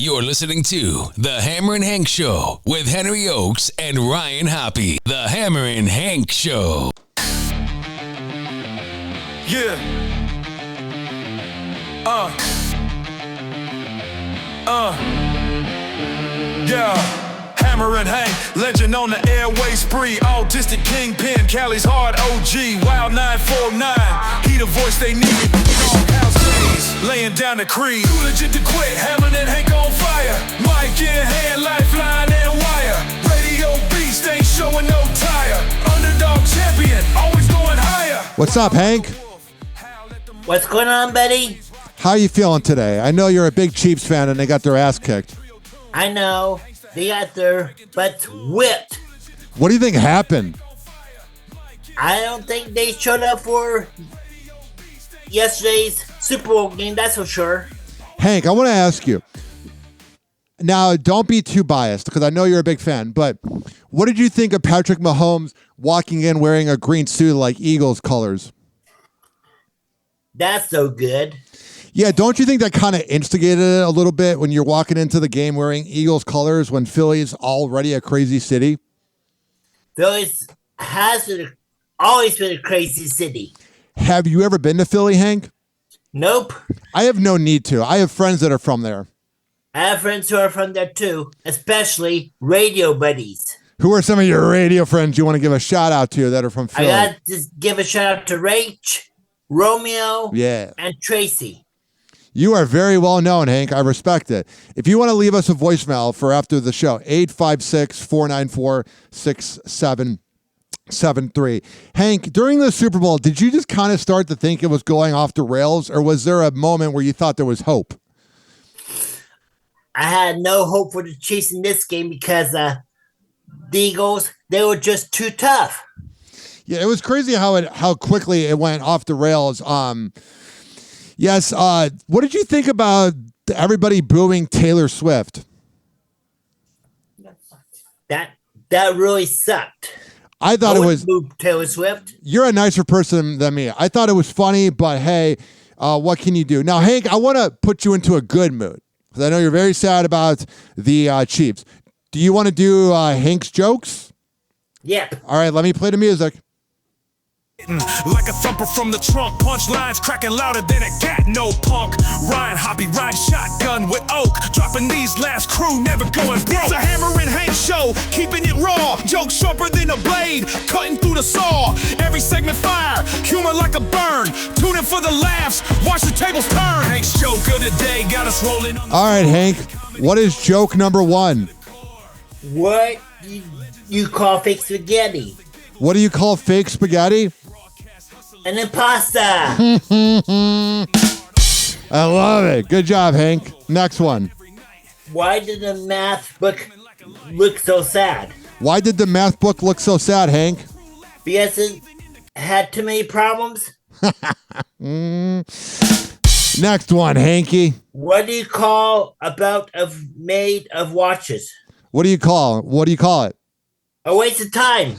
You're listening to The Hammerin' Hank Show with Henry Ochs and Ryan Hoppe. The Hammerin' Hank Show. Yeah. Yeah. Hammerin' Hank, legend on the airway spree. Autistic kingpin, Cali's hard OG. Wild 949, he the voice they need. Laying down the creed. Too legit to quit, Hammerin' Hank on fire. Mic in hand, lifeline and wire. Radio beast ain't showing no tire. Underdog champion, always going higher. What's up, Hank? What's going on, buddy? How you feeling today? I know you're a big Chiefs fan and they got their ass kicked. I know. They got their butts whipped. What do you think happened? I don't think they showed up for yesterday's Super Bowl game, that's for sure. Hank, I want to ask you. Now, don't be too biased because I know you're a big fan, but what did you think of Patrick Mahomes walking in wearing a green suit like Eagles colors? That's so good. Yeah, don't you think that kind of instigated it a little bit when you're walking into the game wearing Eagles colors when Philly's already a crazy city? Philly's always been a crazy city. Have you ever been to Philly, Hank? Nope. I have no need to. I have friends that are from there. I have friends who are from there too, especially radio buddies. Who are some of your radio friends you want to give a shout out to that are from Philly? I got to give a shout out to Rach, Romeo, and Tracy. You are very well known, Hank. I respect it. If you want to leave us a voicemail for after the show, 856-494-6773. Hank, during the Super Bowl, did you just kind of start to think it was going off the rails, or was there a moment where you thought there was hope? I had no hope for the Chiefs in this game because the Eagles, they were just too tough. Yeah, it was crazy how quickly it went off the rails. Yes. What did you think about everybody booing Taylor Swift? That really sucked. I thought it was Taylor Swift. You're a nicer person than me. I thought it was funny, but hey, what can you do? Now, Hank, I want to put you into a good mood because I know you're very sad about the Chiefs. Do you want to do Hank's jokes? Yep. All right, let me play the music. Like a thumper from the trunk, punchlines cracking louder than a cat, no punk. Ryan Hoppe, ride shotgun with Oak, dropping these last crew, never going broke. It's a Hammerin' Hank show, keeping it raw, jokes sharper than a blade, cutting through the saw. Every segment fire, humor like a burn. Tune in for the laughs, watch the tables turn. Hank's joke of the day got us rolling on. All right, Hank, what is joke number one? What you call fake spaghetti? What do you call fake spaghetti? An imposter. I love it. Good job, Hank. Next one. Why did the math book look so sad? Why did the math book look so sad, Hank? Because it had too many problems. Next one, Hanky. What do you call made of watches? What do you call it? A waste of time.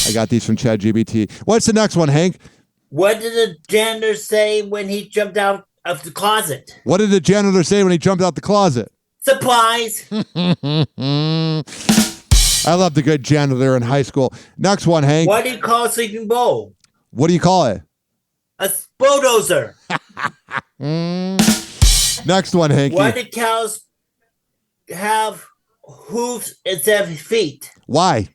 I got these from ChatGPT. What's the next one, Hank? What did the janitor say when he jumped out of the closet? What did the janitor say when he jumped out the closet? Supplies. I loved a good janitor in high school. Next one, Hank. What do you call a sleeping bull? What do you call it? A bulldozer. Next one, Hanky. Why do cows have hooves instead of feet? Why?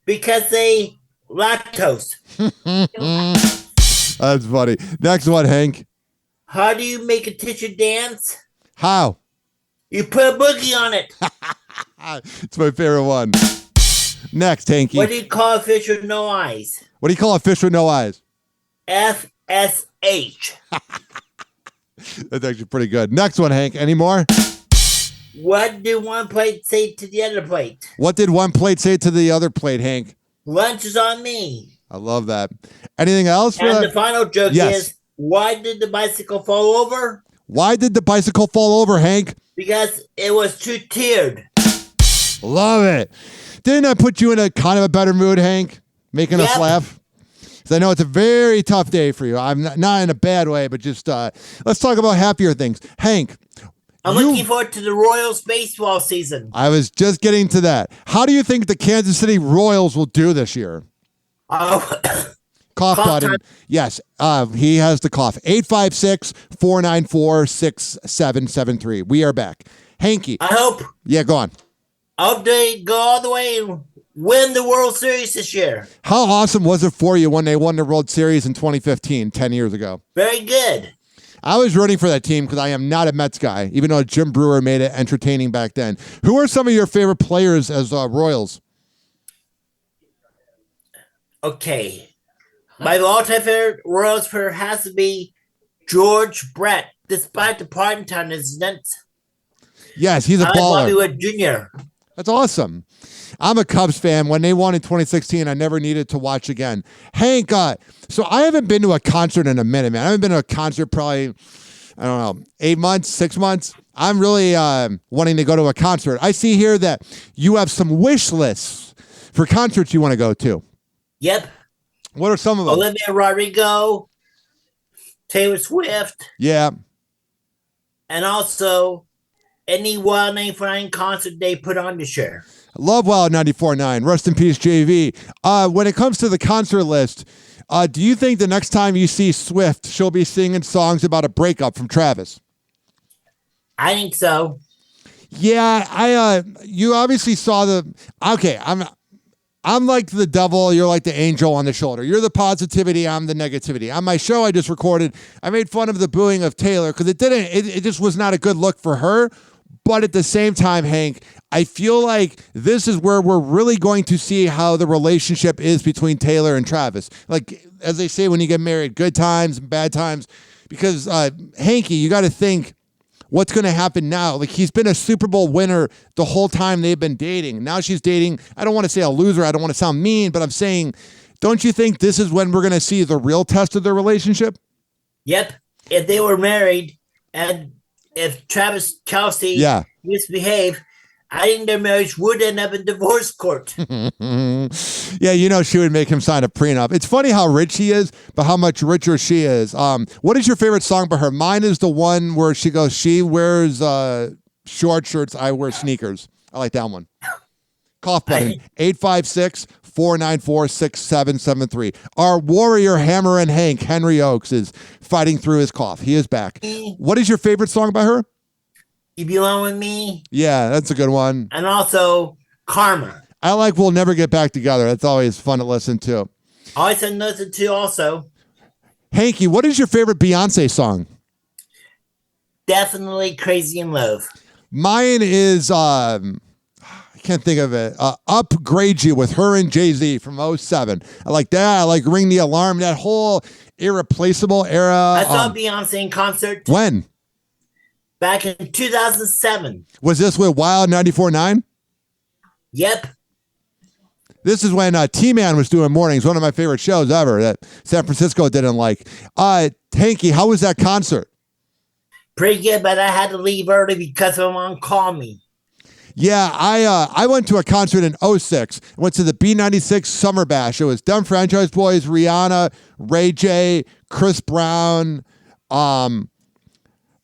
Because they lactose. That's funny. Next one, Hank. How do you make a tissue dance? How? You put a boogie on it. It's my favorite one. Next, Hanky. What do you call a fish with no eyes? What do you call a fish with no eyes? FSH. That's actually pretty good. Next one, Hank. Any more? What did one plate say to the other plate? What did one plate say to the other plate, Hank? Lunch is on me. I love that. Anything else? And the final joke is, why did the bicycle fall over? Why did the bicycle fall over, Hank? Because it was too tiered. Love it. Didn't I put you in a kind of a better mood, Hank? Making us laugh? Because I know it's a very tough day for you. I'm not in a bad way, but just let's talk about happier things. Hank. I'm looking forward to the Royals baseball season. I was just getting to that. How do you think the Kansas City Royals will do this year? Cough button. Time. Yes, he has the cough. 856-494-6773. We are back. Hanky. I hope. Yeah, go on. I hope they go all the way and win the World Series this year. How awesome was it for you when they won the World Series in 2015, 10 years ago? Very good. I was rooting for that team because I am not a Mets guy, even though Jim Brewer made it entertaining back then. Who are some of your favorite players as Royals? Okay. My all-time favorite Royals player has to be George Brett, despite the part-time incidents. Yes, he's a baller. Bobby Wood Jr. That's awesome. I'm a Cubs fan. When they won in 2016, I never needed to watch again. Hank, so I haven't been to a concert in a minute, man. I haven't been to a concert probably, I don't know, 8 months, 6 months. I'm really wanting to go to a concert. I see here that you have some wish lists for concerts you want to go to. Yep. What are some of them? Olivia Rodrigo, Taylor Swift. Yeah. And also any Wild 94.9 concert they put on this year. Love Wild 94.9. Rest in peace, JV. When it comes to the concert list, do you think the next time you see Swift, she'll be singing songs about a breakup from Travis? I think so. Yeah, you obviously saw I'm like the devil, you're like the angel on the shoulder. You're the positivity, I'm the negativity. On my show I just recorded, I made fun of the booing of Taylor because it just was not a good look for her. But at the same time, Hank, I feel like this is where we're really going to see how the relationship is between Taylor and Travis. Like, as they say when you get married, good times and bad times. Because, Hanky, you got to think what's going to happen now. Like, he's been a Super Bowl winner the whole time they've been dating. Now she's dating, I don't want to say a loser, I don't want to sound mean, but I'm saying, don't you think this is when we're going to see the real test of their relationship? Yep. If they were married and if Travis Kelce misbehaved, I think their marriage would end up in divorce court. Yeah, she would make him sign a prenup. It's funny how rich he is, but how much richer she is. What is your favorite song by her? Mine is the one where she goes, she wears short shirts, I wear sneakers. I like that one. Cough button, 856-494-6773. Our warrior Hammerin Hank, Henry Ochs, is fighting through his cough. He is back. What is your favorite song by her? You Belong With Me. Yeah, that's a good one. And also Karma. I like We'll Never Get Back Together. That's always fun to listen to. Always fun to listen to also. Hanky, what is your favorite Beyonce song? Definitely Crazy in Love. Mine is, I can't think of it, Upgrade You with her and Jay-Z from 07. I like that. I like Ring the Alarm, that whole irreplaceable era. I saw Beyonce in concert. When? Back in 2007. Was this with Wild 94.9? Yep. This is when T-Man was doing mornings, one of my favorite shows ever that San Francisco didn't like. Hanky, how was that concert? Pretty good, but I had to leave early because my mom called me. Yeah, I went to a concert in 06. Went to the B96 Summer Bash. It was Dumb Franchise Boys, Rihanna, Ray J, Chris Brown,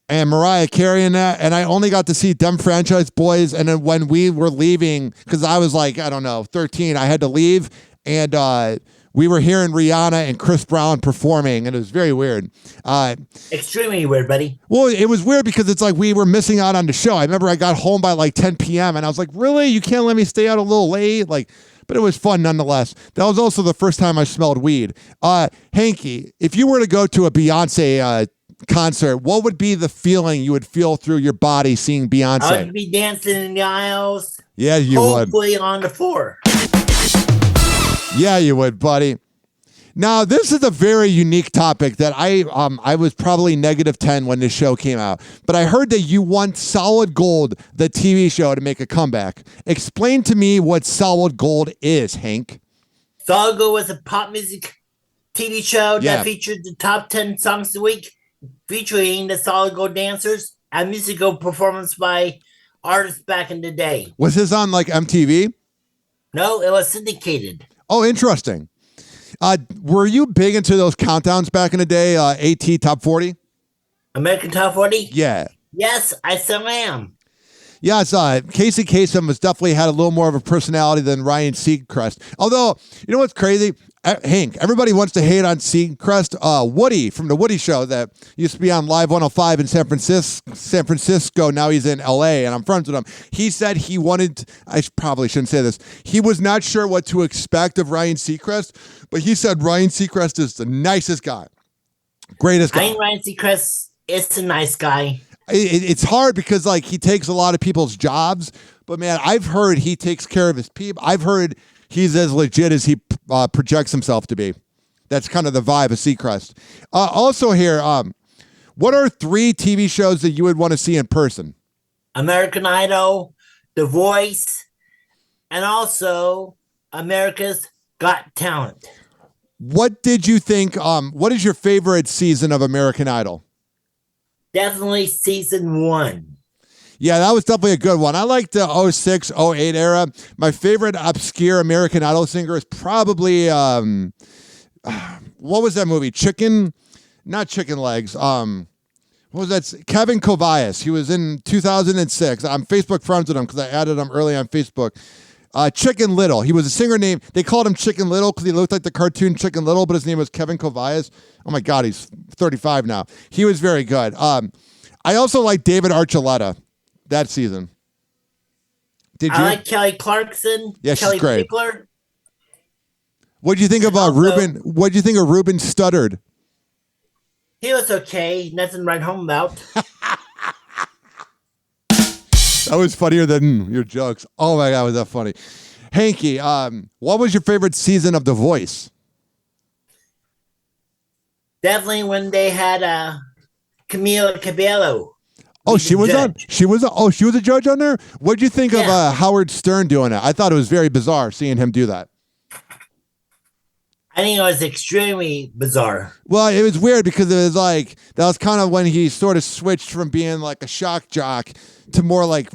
and Mariah Carey in that, and I only got to see Dumb Franchise Boys, and then when we were leaving, because I was like, I don't know, 13, I had to leave, and we were hearing Rihanna and Chris Brown performing, and it was very weird. Extremely weird, buddy. Well, it was weird because it's like we were missing out on the show. I remember I got home by like 10 p.m., and I was like, really? You can't let me stay out a little late? Like, but it was fun nonetheless. That was also the first time I smelled weed. Hanky, if you were to go to a Beyonce concert, what would be the feeling you would feel through your body seeing Beyonce? I would be dancing in the aisles. Yeah, you would. Hopefully on the floor. Yeah, you would, buddy. Now, this is a very unique topic that I was probably -10 when this show came out, but I heard that you want Solid Gold, the TV show, to make a comeback. Explain to me what Solid Gold is, Hank. Solid Gold was a pop music TV show that featured the top 10 songs of the week, featuring the Solid Gold dancers and musical performance by artists back in the day. Was this on like MTV? No, it was syndicated. Oh, interesting. Were you big into those countdowns back in the day? AT Top 40? American Top 40? Yeah. Yes, I still am. Yes, Casey Kasem has definitely had a little more of a personality than Ryan Seacrest. Although, you know what's crazy? Hank, everybody wants to hate on Seacrest. Woody from the Woody Show that used to be on Live 105 in San Francisco. Now he's in LA, and I'm friends with him. He said he wanted, I probably shouldn't say this, he was not sure what to expect of Ryan Seacrest, but he said Ryan Seacrest is the nicest guy. Greatest guy. I think Ryan Seacrest is a nice guy. It's hard because like he takes a lot of people's jobs, but man, I've heard he takes care of his people. I've heard he's as legit as he projects himself to be. That's kind of the vibe of Seacrest. Also here, what are 3 TV shows that you would want to see in person? American Idol, The Voice, and also America's Got Talent. What did you think? What is your favorite season of American Idol? Definitely season 1. Yeah, that was definitely a good one. I liked the 06, 08 era. My favorite obscure American Idol singer is probably, what was that movie? Not Chicken Legs. What was that? Kevin Kovias. He was in 2006. I'm Facebook friends with him because I added him early on Facebook. Chicken Little. He was a singer named, they called him Chicken Little because he looked like the cartoon Chicken Little, but his name was Kevin Kovias. Oh my God, he's 35 now. He was very good. I also like David Archuleta that season. Did you? I like Kelly Clarkson. Yeah, Kelly she's great. Pickler. What'd you think of Ruben? What'd you think of Ruben Studdard? He was okay. Nothing to write home about. That was funnier than your jokes. Oh my God, was that funny? Hanky, what was your favorite season of The Voice? Definitely when they had Camila Cabello. Oh, she was on. She was a judge on there. What'd you think of Howard Stern doing it? I thought it was very bizarre seeing him do that. I think it was extremely bizarre. Well, it was weird because it was like that was kind of when he sort of switched from being like a shock jock to more like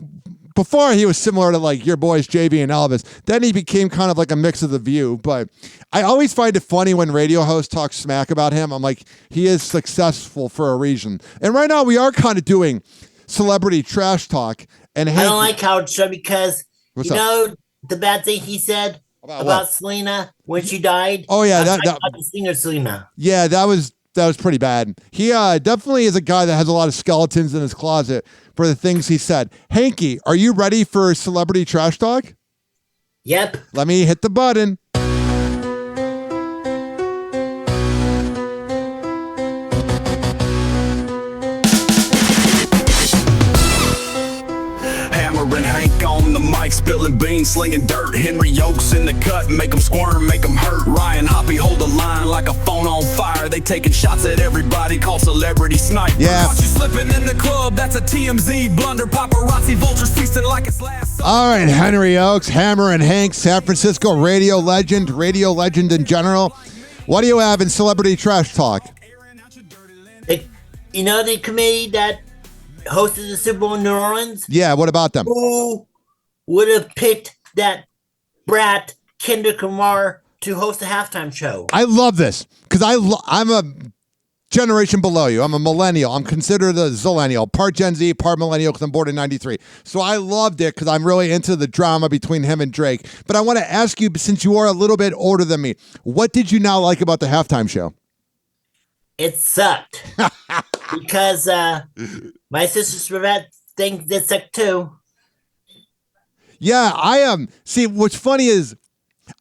before he was similar to like your boys JV and Elvis. Then he became kind of like a mix of the View. But I always find it funny when radio hosts talk smack about him. I'm like, he is successful for a reason. And right now we are kind of doing celebrity trash talk. And I don't like Howard Stern because What's you up? know the bad thing he said about Selena when she died. Oh yeah, that the singer Selena. Yeah, that was pretty bad. He definitely is a guy that has a lot of skeletons in his closet for the things he said. Hanky, are you ready for celebrity trash talk? Yep. Let me hit the button. Hammerin' Hank on the mic, spilling beans, slinging dirt. Henry Ochs in the cut, make them squirm, make them hurt. Ryan Hoppe hold the line like a phone on fire. They taking shots at everybody, call celebrity sniper. Yeah. Caught you slipping in the club, that's a TMZ blunder. Paparazzi vultures feasting like it's last. All right, Henry Ochs, Hammerin' Hank, San Francisco radio legend in general. What do you have in celebrity trash talk? You know the committee that hosted the Super Bowl in New Orleans? Yeah, what about them? Who would have picked that brat, Kendrick Lamar, to host a halftime show? I love this because I'm a generation below you. I'm a millennial. I'm considered a zillennial, part Gen Z, part millennial because I'm born in 93. So I loved it because I'm really into the drama between him and Drake. But I want to ask you, since you are a little bit older than me, what did you now like about the halftime show? It sucked. Because my sister Sravette thinks it sucked too. Yeah, I am. See, what's funny is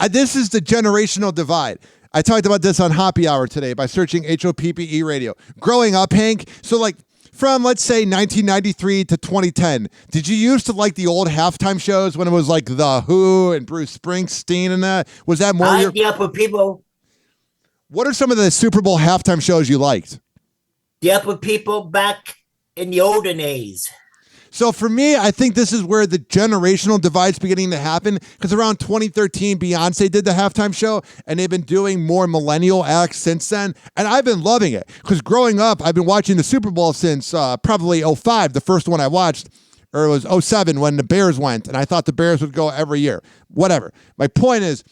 this is the generational divide. I talked about this on Happy Hour today by searching HOPPE radio. Growing up, Hank, so like from, let's say, 1993 to 2010, did you used to like the old halftime shows when it was like The Who and Bruce Springsteen and that? Was that more I your... like the Upper People. What are some of the Super Bowl halftime shows you liked? The Upper People back in the olden days. So for me, I think this is where the generational divide's beginning to happen because around 2013, Beyonce did the halftime show and they've been doing more millennial acts since then. And I've been loving it because growing up, I've been watching the Super Bowl since probably 05, the first one I watched, or it was 07 when the Bears went. And I thought the Bears would go every year. Whatever. My point is,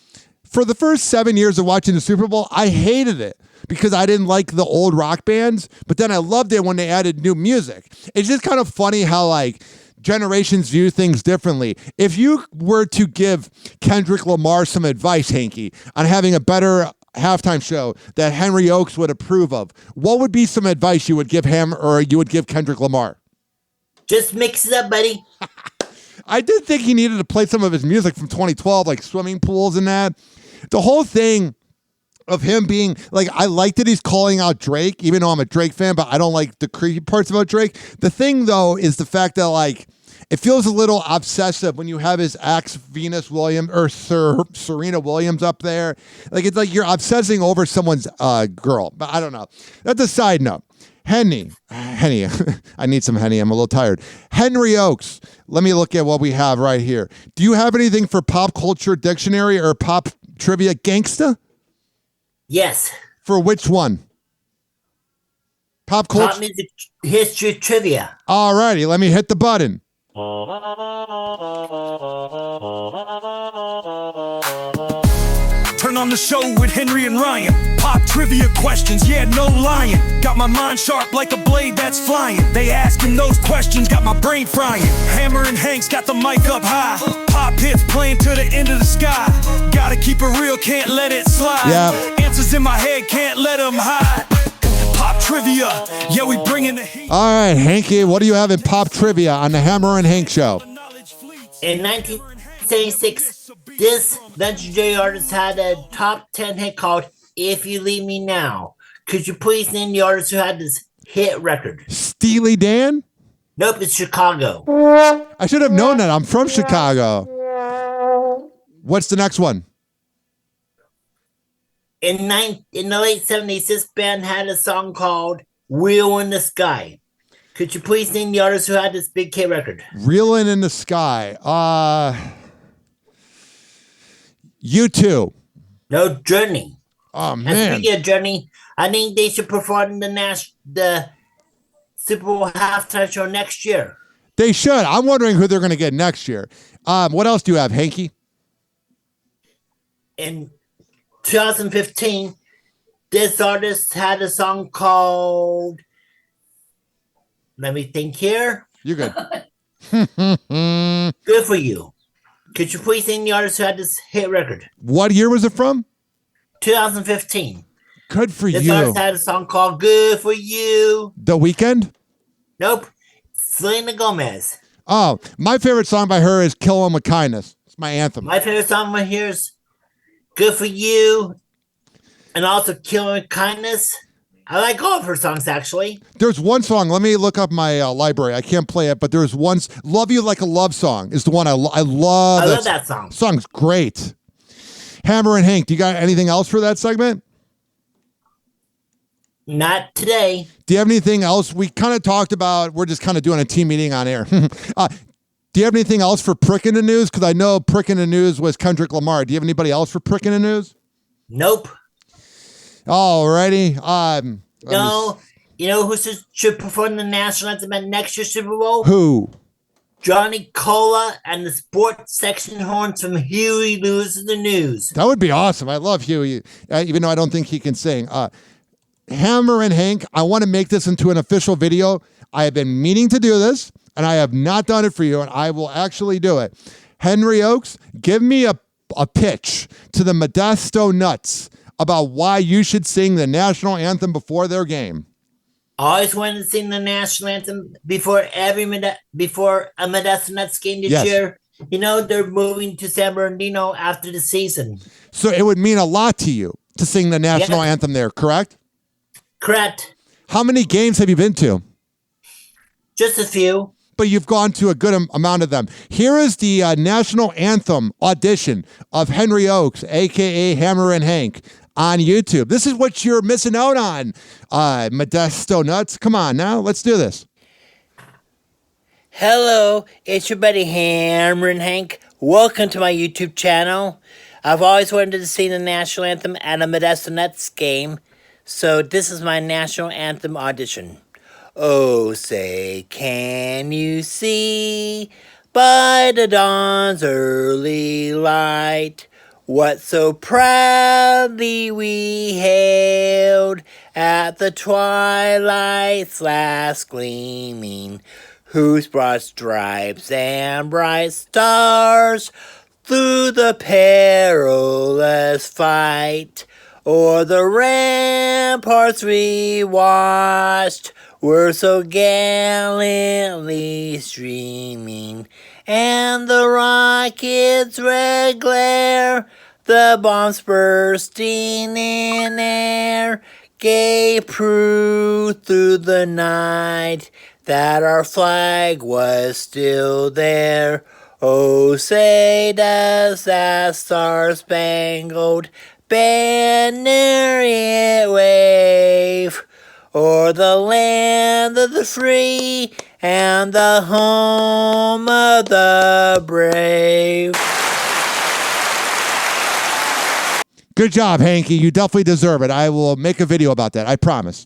For the first 7 years of watching the Super Bowl, I hated it because I didn't like the old rock bands, but then I loved it when they added new music. It's just kind of funny how like generations view things differently. If you were to give Kendrick Lamar some advice, Hanky, on having a better halftime show that Henry Ochs would approve of, what would be some advice you would give him or you would give Kendrick Lamar? Just mix it up, buddy. I did think he needed to play some of his music from 2012, like swimming pools and that. The whole thing of him being like, I like that he's calling out Drake, even though I'm a Drake fan, but I don't like the creepy parts about Drake. The thing though is the fact that like it feels a little obsessive when you have his ex Venus Williams or Serena Williams up there. Like it's like you're obsessing over someone's girl. But I don't know. That's a side note. Henny, I need some Henny. I'm a little tired. Henry Ochs. Let me look at what we have right here. Do you have anything for pop culture dictionary or pop trivia gangsta? Yes. For which one? Pop culture? Pop music history trivia. All righty, let me hit the button. Turn on the show with Henry and Ryan. Pop trivia questions, yeah, no lying. Got my mind sharp like a blade that's flying. They asking those questions, got my brain frying. Hammerin Hank's got the mic up high. Pop hits playing to the end of the sky. Gotta keep it real, can't let it slide. Yeah. Answers in my head, can't let them hide. Pop trivia, yeah, we bringing the heat. All right, Hanky, what do you have in pop trivia on the Hammerin Hank Show? In 1976, this legendary artist had a top 10 hit called If You Leave Me Now. Could you please name the artist who had this hit record? Steely Dan? Nope, it's Chicago. I should have known that. I'm from Chicago. What's the next one? In the late 70s, this band had a song called Wheel in the Sky. Could you please name the artist who had this big hit record? Reelin' in the Sky. U2. No, Journey. Oh, And man. speaking of Journey, I think they should perform the Super Bowl halftime show next year. They should. I'm wondering who they're going to get next year. What else do you have, Hanky? In 2015, this artist had a song called, let me think here. You're good. Good For You. Could you please name the artist who had this hit record? What year was it from? 2015. Good for This you. artist had a song called Good For You. The Weeknd? Nope. Selena Gomez. Oh, my favorite song by her is Kill 'Em With Kindness. It's my anthem. My favorite song right here is Good For You and also Kill 'Em With Kindness. I like all of her songs, actually. There's one song. Let me look up my library. I can't play it, but there's one. Love You Like a Love Song is the one I love. I love that song. Song's great. Hammer and Hank, do you got anything else for that segment? Not today. Do you have anything else? We kind of talked about, we're just kind of doing a team meeting on air. Do you have anything else for Prick in the News? Because I know Prick in the News was Kendrick Lamar. Do you have anybody else for Prick in the News? Nope. Alrighty. No. You know who should perform the national anthem at next year's Super Bowl? Who? Johnny Cola and the sports section horns from Huey Lewis in the News. That would be awesome. I love Huey, even though I don't think he can sing. Hammer and Hank, I want to make this into an official video. I have been meaning to do this, and I have not done it for you, and I will actually do it. Henry Ochs, give me a pitch to the Modesto Nuts about why you should sing the national anthem before their game. I always wanted to sing the national anthem before a Modesto Nuts game this year. You know, they're moving to San Bernardino after the season. So it would mean a lot to you to sing the national anthem there, correct? Correct. How many games have you been to? Just a few. But you've gone to a good amount of them. Here is the national anthem audition of Henry Ochs, a.k.a. Hammer and Hank, on YouTube. This is what you're missing out on, Modesto Nuts. Come on now, let's do this. Hello, it's your buddy Hammerin Hank. Welcome to my YouTube channel. I've always wanted to sing the national anthem at a Modesto Nuts game, so this is my national anthem audition. Oh, say, can you see by the dawn's early light what so proudly we hailed at the twilight's last gleaming, whose broad stripes and bright stars through the perilous fight o'er the ramparts we watched were so gallantly streaming, and the rocket's red glare, the bombs bursting in air, gave proof through the night that our flag was still there. Oh, say does that star-spangled banner it wave o'er the land of the free and the home of the brave. Good job, Hanky. You definitely deserve it. I will make a video about that. I promise.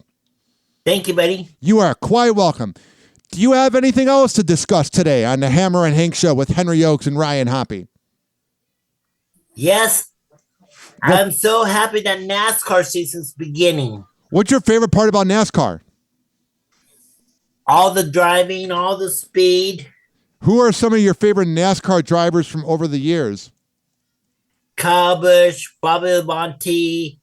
Thank you, buddy. You are quite welcome. Do you have anything else to discuss today on the Hammer and Hank Show with Henry Ochs and Ryan Hoppe? Yes. I'm so happy that NASCAR season's beginning. What's your favorite part about NASCAR? All the driving, all the speed. Who are some of your favorite NASCAR drivers from over the years? Kyle Busch, Bobby Labonte,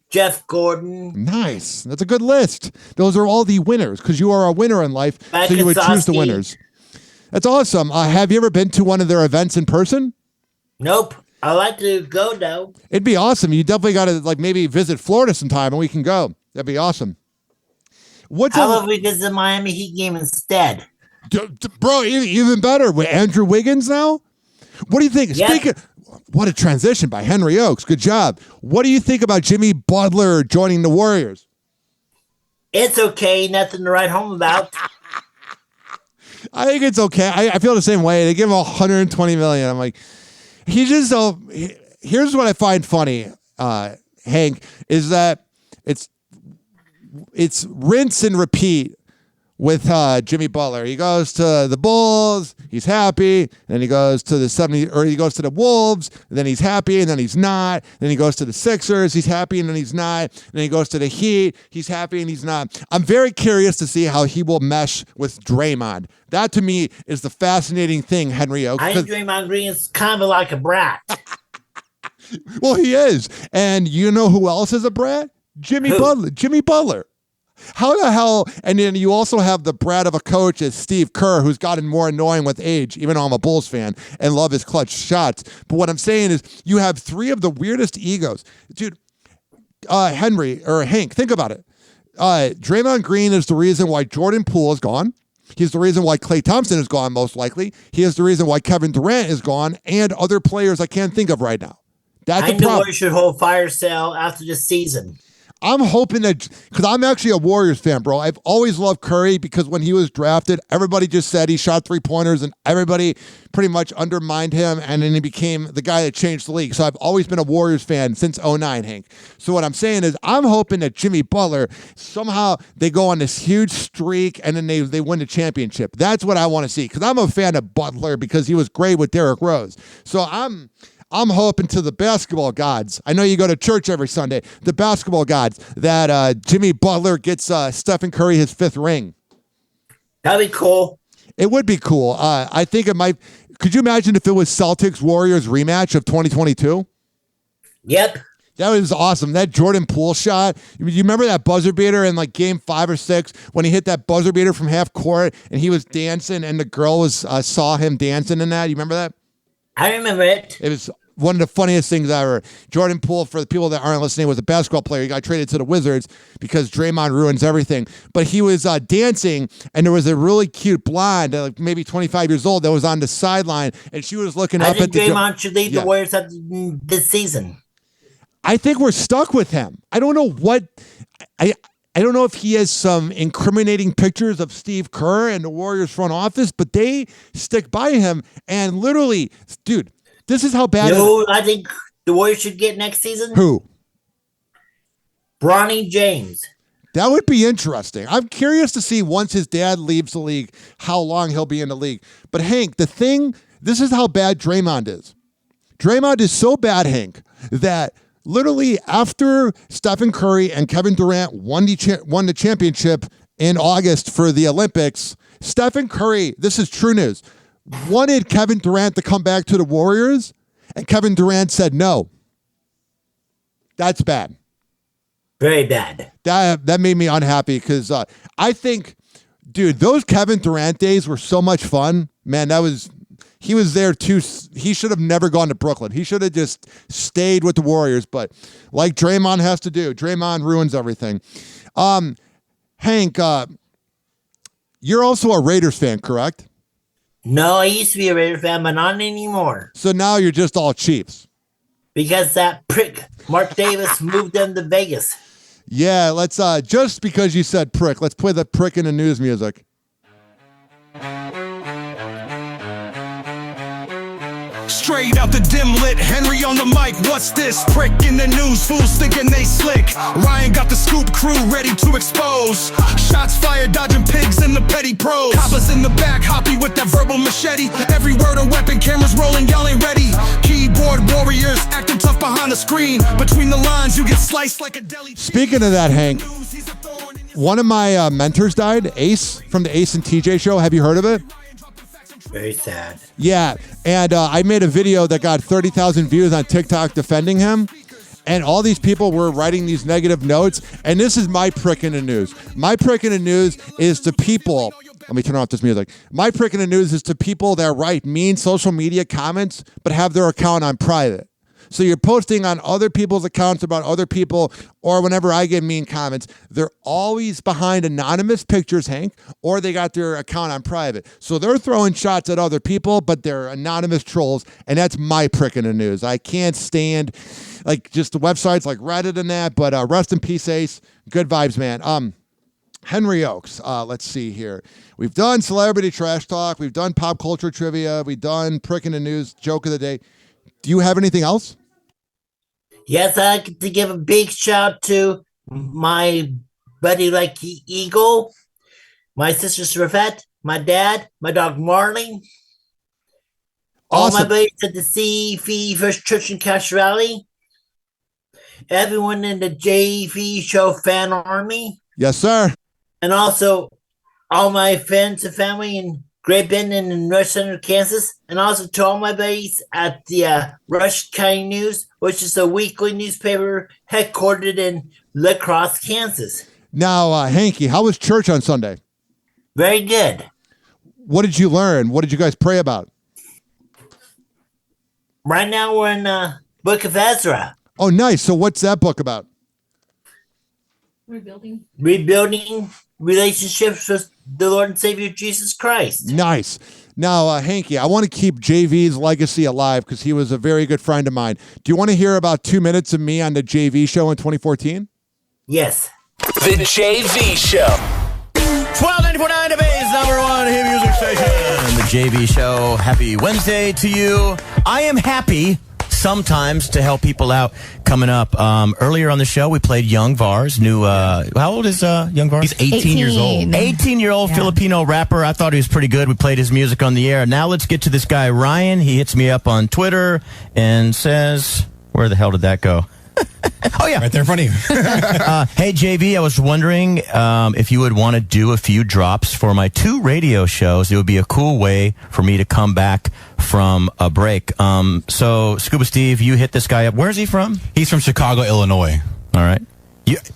Jeff Gordon. Nice. That's a good list. Those are all the winners because you are a winner in life, Mike so you would choose the Kosowski. winners. That's awesome. Have you ever been to one of their events in person? Nope. I like to go, though. It'd be awesome. You definitely got to maybe visit Florida sometime and we can go. That'd be awesome. How about we visit the Miami Heat game instead? Bro, even better with Andrew Wiggins now. What do you think? Yep. What a transition by Henry Ochs. Good job. What do you think about Jimmy Butler joining the Warriors? It's okay. Nothing to write home about. I think it's okay. I feel the same way. They give him $120 million. I'm like, he's just so. Here's what I find funny, Hank, is that it's rinse and repeat with Jimmy Butler. He goes to the Bulls, he's happy, then he goes to the 70, or he goes to the Wolves, and then he's happy, and then he's not. Then he goes to the Sixers, he's happy, and then he's not. Then he goes to the Heat, he's happy, and he's not. I'm very curious to see how he will mesh with Draymond. That to me is the fascinating thing, Henry Ochs. I think Draymond Green is kind of like a brat. Well, he is. And you know who else is a brat? Jimmy Butler. Jimmy Butler. How the hell? And then you also have the brat of a coach as Steve Kerr, who's gotten more annoying with age, even though I'm a Bulls fan and love his clutch shots. But what I'm saying is you have three of the weirdest egos. Dude, Henry, or Hank, think about it. Draymond Green is the reason why Jordan Poole is gone. He's the reason why Klay Thompson is gone, most likely. He is the reason why Kevin Durant is gone, and other players I can't think of right now. That's the problem. I know we should hold fire sale after this season. I'm hoping that, because I'm actually a Warriors fan, bro. I've always loved Curry because when he was drafted, everybody just said he shot three-pointers and everybody pretty much undermined him, and then he became the guy that changed the league. So I've always been a Warriors fan since 2009, Hank. So what I'm saying is I'm hoping that Jimmy Butler, somehow they go on this huge streak and then they win the championship. That's what I want to see, because I'm a fan of Butler because he was great with Derrick Rose. So I'm hoping to the basketball gods. I know you go to church every Sunday. The basketball gods that Jimmy Butler gets Stephen Curry his fifth ring. That'd be cool. It would be cool. I think it might. Could you imagine if it was Celtics Warriors rematch of 2022? Yep. That was awesome. That Jordan Poole shot. You remember that buzzer beater in like game 5 or 6 when he hit that buzzer beater from half court and he was dancing and the girl was saw him dancing in that? You remember that? I remember it. It was one of the funniest things ever. Jordan Poole, for the people that aren't listening, was a basketball player. He got traded to the Wizards because Draymond ruins everything. But he was dancing, and there was a really cute blonde, like maybe 25 years old, that was on the sideline, and she was looking up at the... Draymond should leave the Warriors after this season. I think we're stuck with him. I don't know what... I don't know if he has some incriminating pictures of Steve Kerr and the Warriors front office, but they stick by him, and literally, dude... This is how bad. You know who I think the Warriors should get next season? Who? Bronny James. That would be interesting. I'm curious to see once his dad leaves the league, how long he'll be in the league. But Hank, this is how bad Draymond is. Draymond is so bad, Hank, that literally after Stephen Curry and Kevin Durant won the championship in August for the Olympics, Stephen Curry, this is true news, wanted Kevin Durant to come back to the Warriors, and Kevin Durant said no. That's bad. Very bad. That made me unhappy because I think, dude, those Kevin Durant days were so much fun. Man, he was there too. He should have never gone to Brooklyn. He should have just stayed with the Warriors. But like Draymond has to do, Draymond ruins everything. Hank, you're also a Raiders fan, correct? No, I used to be a Raiders fan, but not anymore. So now you're just all Chiefs. Because that prick, Mark Davis, moved them to Vegas. Yeah, let's, just because you said prick, let's play the prick in the news music. Straight out the dim lit, Henry on the mic. What's this? Prick in the news, fools thinking they slick. Ryan got the scoop crew ready to expose. Shots fired, dodging pigs in the petty pros. Coppers in the back, Hoppe with that verbal machete. Every word a weapon, cameras rolling, y'all ain't ready. Keyboard warriors acting tough behind the screen. Between the lines, you get sliced like a deli. Speaking of that, Hank, one of my mentors died, Ace, from the Ace and TJ show. Have you heard of it? Very sad. Yeah, and I made a video that got 30,000 views on TikTok defending him, and all these people were writing these negative notes, and this is my prick in the news. My prick in the news is to people, let me turn off this music. My prick in the news is to people that write mean social media comments, but have their account on private. So you're posting on other people's accounts about other people, or whenever I get mean comments, they're always behind anonymous pictures, Hank, or they got their account on private. So they're throwing shots at other people, but they're anonymous trolls, and that's my prick in the news. I can't stand like just the websites like Reddit and that, but rest in peace, Ace. Good vibes, man. Henry Ochs, let's see here. We've done celebrity trash talk. We've done pop culture trivia. We've done prick in the news, joke of the day. Do you have anything else? Yes, I'd like to give a big shout to my buddy like Eagle, my sister Srafet, my dad, my dog Marley, all my buddies at the CFE First Church in Cache Valley, everyone in the JV Show fan army. Yes, sir. And also all my friends and family in Great Bend and in Rush Center, Kansas, and also to all my buddies at the Rush County News, which is a weekly newspaper headquartered in La Crosse, Kansas. Now, Hanky, how was church on Sunday? Very good. What did you learn? What did you guys pray about? Right now we're in the Book of Ezra. Oh, nice. So what's that book about? Rebuilding relationships with the Lord and Savior Jesus Christ. Nice. Now, Hanky, I want to keep JV's legacy alive because he was a very good friend of mine. Do you want to hear about 2 minutes of me on the JV show in 2014? Yes. The JV Show. 1294.9 the Bay's #1 hit music station. The JV Show. Happy Wednesday to you. I am happy sometimes to help people out coming up. Earlier on the show, we played Young Var's new, how old is Young Var? He's 18 years old. 18-year-old Filipino rapper. I thought he was pretty good. We played his music on the air. Now let's get to this guy, Ryan. He hits me up on Twitter and says, where the hell did that go? Oh, yeah. Right there in front of you. Hey, JV, I was wondering if you would want to do a few drops for my 2 radio shows. It would be a cool way for me to come back from a break. So, Scuba Steve, you hit this guy up. Where's he from? He's from Chicago, Illinois. All right.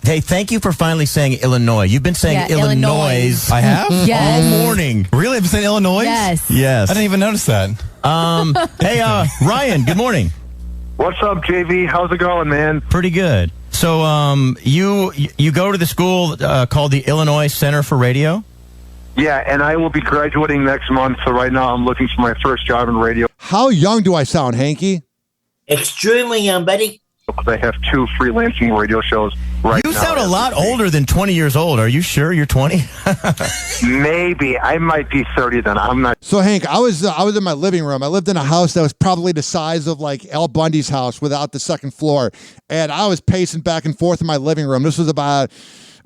Hey, thank you for finally saying Illinois. You've been saying Illinois. I have? Yes. All morning. Really? I've been saying Illinois? Yes. Yes. I didn't even notice that. Hey, Ryan, good morning. What's up, JV? How's it going, man? Pretty good. So, you go to the school called the Illinois Center for Radio? Yeah, and I will be graduating next month, so right now I'm looking for my first job in radio. How young do I sound, Hanky? Extremely young, buddy. Because I have 2 freelancing radio shows right now. You sound a lot older than 20 years old. Are you sure you're 20? Maybe. I might be 30 then. I'm not. So, Hank, I was in my living room. I lived in a house that was probably the size of like Al Bundy's house without the second floor. And I was pacing back and forth in my living room. This was about,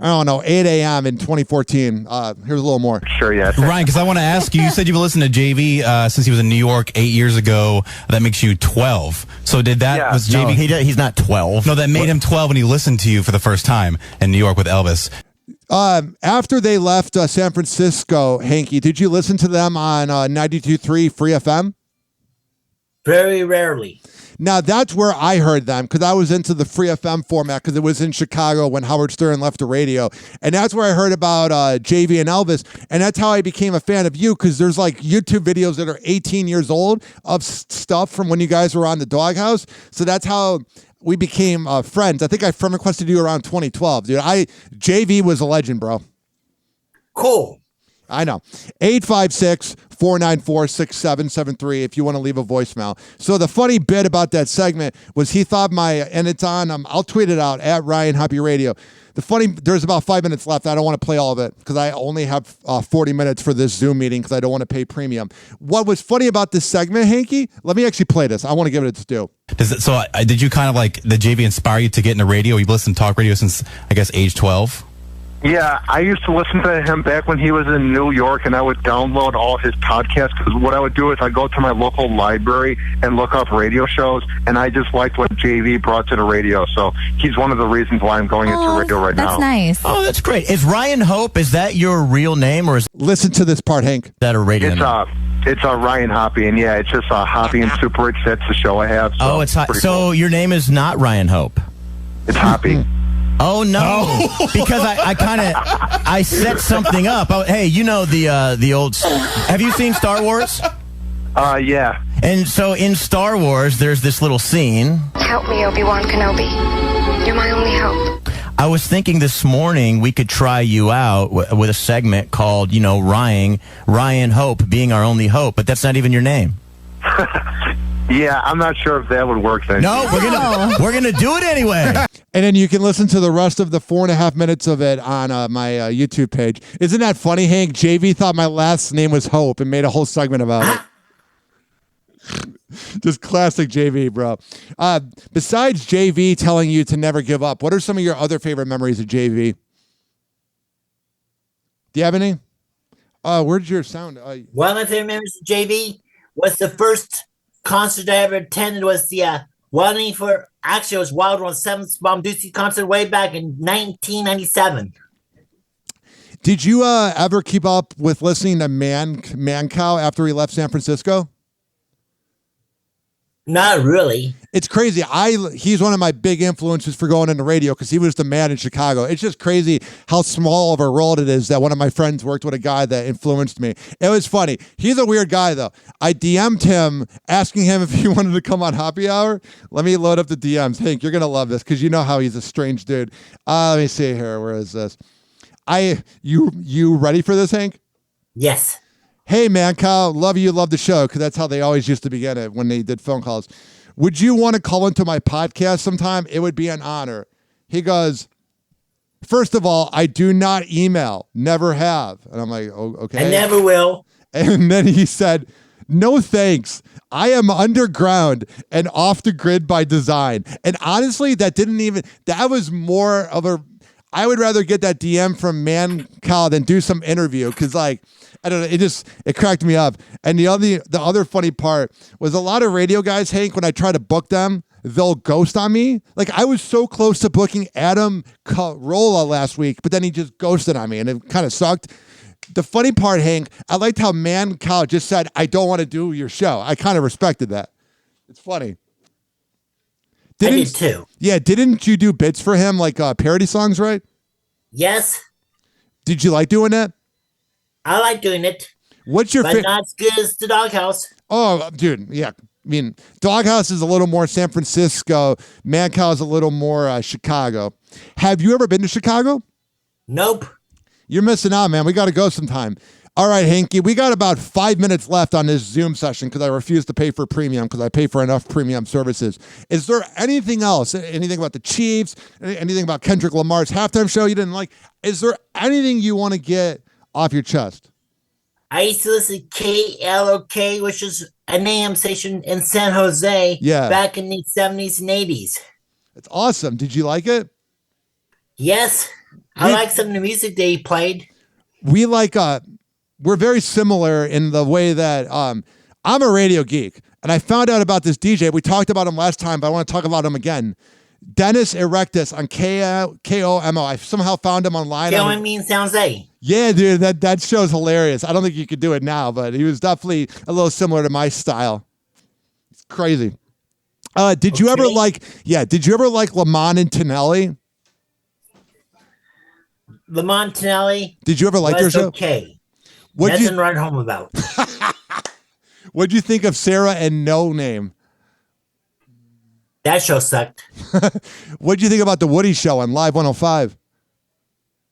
I don't know, 8 a.m. in 2014. Here's a little more. Sure, yeah. Ryan, because I want to ask you, you said you've listened to JV since he was in New York 8 years ago. That makes you 12. So did that, Yeah. was No, JV? he's not 12. No, that made him 12 when he listened to you for the first time in New York with Elvis. After they left San Francisco, Hanky, did you listen to them on 92.3 Free FM? Very rarely. Now, that's where I heard them because I was into the Free FM format because it was in Chicago when Howard Stern left the radio. And that's where I heard about JV and Elvis. And that's how I became a fan of you because there's like YouTube videos that are 18 years old of stuff from when you guys were on the Doghouse. So that's how we became friends. I think I friend requested you around 2012, dude. JV was a legend, bro. Cool. I know. 856-494-6773 if you want to leave a voicemail. So the funny bit about that segment was he thought and it's on, I'll tweet it out, at Ryan Hoppe Radio. There's about 5 minutes left. I don't want to play all of it because I only have 40 minutes for this Zoom meeting because I don't want to pay premium. What was funny about this segment, Hanky? Let me actually play this. I want to give it its due. Did you kind of like the JV inspire you to get into radio? You've listened to talk radio since, I guess, age 12? Yeah, I used to listen to him back when he was in New York, and I would download all his podcasts, because what I would do is I'd go to my local library and look up radio shows, and I just liked what JV brought to the radio, so he's one of the reasons why I'm going into radio right now. That's nice. Oh, that's great. Is Ryan Hope, is that your real name, or is Listen to this part, Hank. that a radio It's name? It's Ryan Hoppe, and yeah, it's just Hoppe and Super Rich. That's the show I have. So It's pretty so cool. your name is not Ryan Hope. It's Hoppe. Oh no! Because I set something up. Hey, you know the old. Have you seen Star Wars? Yeah. And so in Star Wars, there's this little scene. Help me, Obi-Wan Kenobi. You're my only hope. I was thinking this morning we could try you out with a segment called, Ryan Hope being our only hope, but that's not even your name. Yeah, I'm not sure if that would work then. No, we're gonna do it anyway. And then you can listen to the rest of the 4.5 minutes of it on my YouTube page. Isn't that funny, Hank? JV thought my last name was Hope and made a whole segment about it. Just classic JV, bro. Besides JV telling you to never give up, what are some of your other favorite memories of JV? Do you have any? Where'd your sound? One of my favorite memories of JV was the first concert I ever attended was the it was Wild One 7th Bomb Doozy concert way back in 1997. Did you ever keep up with listening to Man Cow after he left San Francisco? Not really. It's crazy. He's one of my big influences for going into radio because he was the man in Chicago. It's just crazy how small of a world it is that one of my friends worked with a guy that influenced me. It was funny. He's a weird guy, though. I DM'd him asking him if he wanted to come on Happy Hour. Let me load up the DMs. Hank, you're going to love this because you know how he's a strange dude. Let me see here. Where is this? You ready for this, Hank? Yes. Hey, man, Kyle, love the show, because that's how they always used to begin it when they did phone calls. Would you want to call into my podcast sometime? It would be an honor. He goes, first of all, I do not email, never have. And I'm like, oh, okay. I never will. And then he said, no thanks. I am underground and off the grid by design. And honestly, that was more of I would rather get that DM from Man Kyle than do some interview because, like, I don't know, it cracked me up. And the other funny part was a lot of radio guys, Hank, when I try to book them, they'll ghost on me. Like, I was so close to booking Adam Carolla last week, but then he just ghosted on me, and it kind of sucked. The funny part, Hank, I liked how Man Kyle just said, I don't want to do your show. I kind of respected that. It's funny. I did too. Yeah, didn't you do bits for him, like parody songs, right? Yes. Did you like doing that? I like doing it. What's your but not as good as the Doghouse. Oh, dude, yeah. I mean, Doghouse is a little more San Francisco. Man Cow is a little more Chicago. Have you ever been to Chicago? Nope. You're missing out, man. We got to go sometime. All right, Hanky, we got about 5 minutes left on this Zoom session because I refuse to pay for premium because I pay for enough premium services. Is there anything else? Anything about the Chiefs? Anything about Kendrick Lamar's halftime show you didn't like? Is there anything you want to get off your chest? I used to listen to KLOK, which is an AM station in San Jose back in the 70s and 80s. It's awesome. Did you like it? Yes. I like some of the music they played. We like we're very similar in the way that I'm a radio geek, and I found out about this DJ. We talked about him last time, but I want to talk about him again. Dennis Erectus on KOMO. I somehow found him online. KOM means sounds A. Yeah, dude, that show's hilarious. I don't think you could do it now, but he was definitely a little similar to my style. It's crazy. Did you ever like Lamont and Tonelli? Lamont Tonelli. Did you ever like their show? Okay. What'd Nothing to write home about. What'd you think of Sarah and No Name? That show sucked. What'd you think about the Woody Show on Live 105?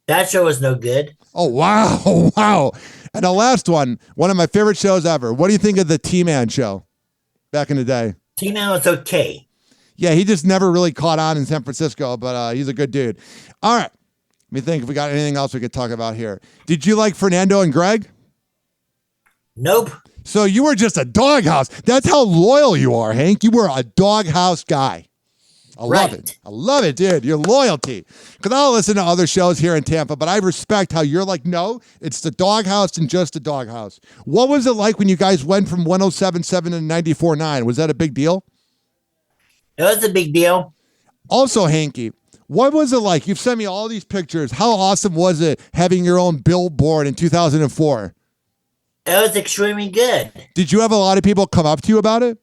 That show was no good. Oh, wow. Wow. And the last one of my favorite shows ever. What do you think of the T-Man show back in the day? T-Man was okay. Yeah, he just never really caught on in San Francisco, but he's a good dude. All right. Let me think if we got anything else we could talk about here. Did you like Fernando and Greg? Nope. So you were just a doghouse. That's how loyal you are, Hank. You were a doghouse guy. I love it. I love it, dude. Your loyalty. Because I'll listen to other shows here in Tampa, but I respect how you're like, no, it's the doghouse and just the doghouse. What was it like when you guys went from 107.7 to 94.9? Was that a big deal? It was a big deal. Also, Hanky, what was it like? You've sent me all these pictures. How awesome was it having your own billboard in 2004? It was extremely good. Did you have a lot of people come up to you about it?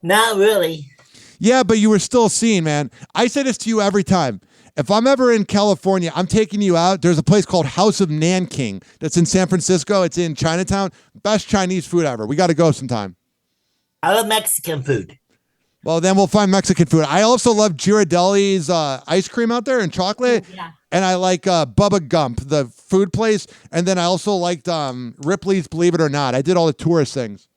Not really. Yeah, but you were still seen, man. I say this to you every time. If I'm ever in California, I'm taking you out. There's a place called House of Nanking that's in San Francisco. It's in Chinatown. Best Chinese food ever. We got to go sometime. I love Mexican food. Well, then we'll find Mexican food. I also love Ghirardelli's ice cream out there and chocolate. Yeah. And I like Bubba Gump, the food place. And then I also liked Ripley's Believe It or Not. I did all the tourist things.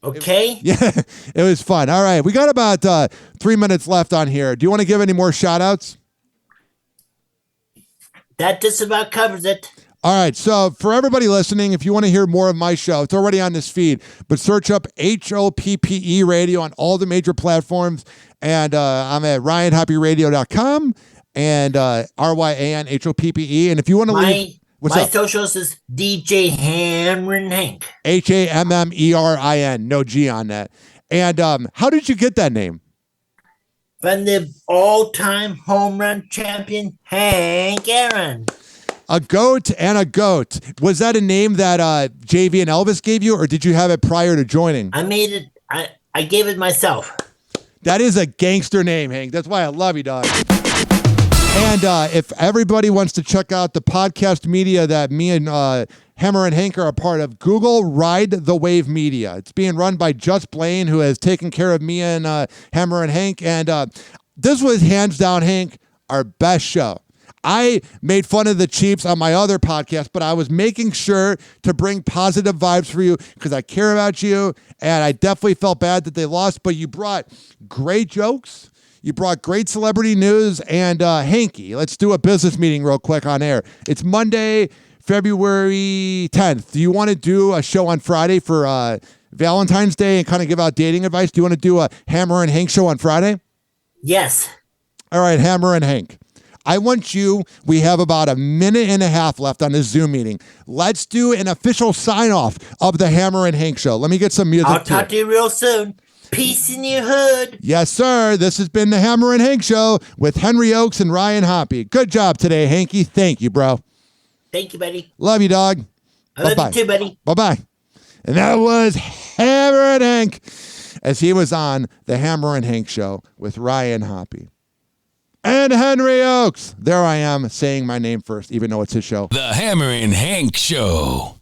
Okay. Yeah, it was fun. All right. We got about 3 minutes left on here. Do you want to give any more shout outs? That just about covers it. All right. So for everybody listening, if you want to hear more of my show, it's already on this feed, but search up HOPPE radio on all the major platforms. And I'm at ryanhoppyradio.com and RYANHOPPE. And if you want to leave. My socials is DJ Hammerin Hank. HAMMERIN. No G on that. And how did you get that name? From the all-time home run champion, Hank Aaron. A goat and a goat. Was that a name that JV and Elvis gave you, or did you have it prior to joining? I made it. I gave it myself. That is a gangster name, Hank. That's why I love you, dog. And if everybody wants to check out the podcast media that me and Hammer and Hank are a part of, Google Ride the Wave Media. It's being run by Just Blaine, who has taken care of me and Hammer and Hank. And this was hands down, Hank, our best show. I made fun of the Chiefs on my other podcast, but I was making sure to bring positive vibes for you because I care about you. And I definitely felt bad that they lost, but you brought great jokes. You brought great celebrity news. And Hanky, let's do a business meeting real quick on air. It's Monday, February 10th. Do you want to do a show on Friday for Valentine's Day and kind of give out dating advice? Do you want to do a Hammer and Hank show on Friday? Yes. All right, Hammer and Hank. We have about a minute and a half left on this Zoom meeting. Let's do an official sign-off of the Hammer and Hank show. Let me get some music. I'll talk to you real soon. Peace in your hood. Yes, sir. This has been the Hammer and Hank show with Henry Ochs and Ryan Hoppe. Good job today, Hanky. Thank you, bro. Thank you, buddy. Love you, dog. I love you too, buddy. Bye-bye. And that was Hammer and Hank as he was on the Hammer and Hank show with Ryan Hoppe. And Henry Ochs. There I am saying my name first, even though it's his show. The Hammerin' Hank Show.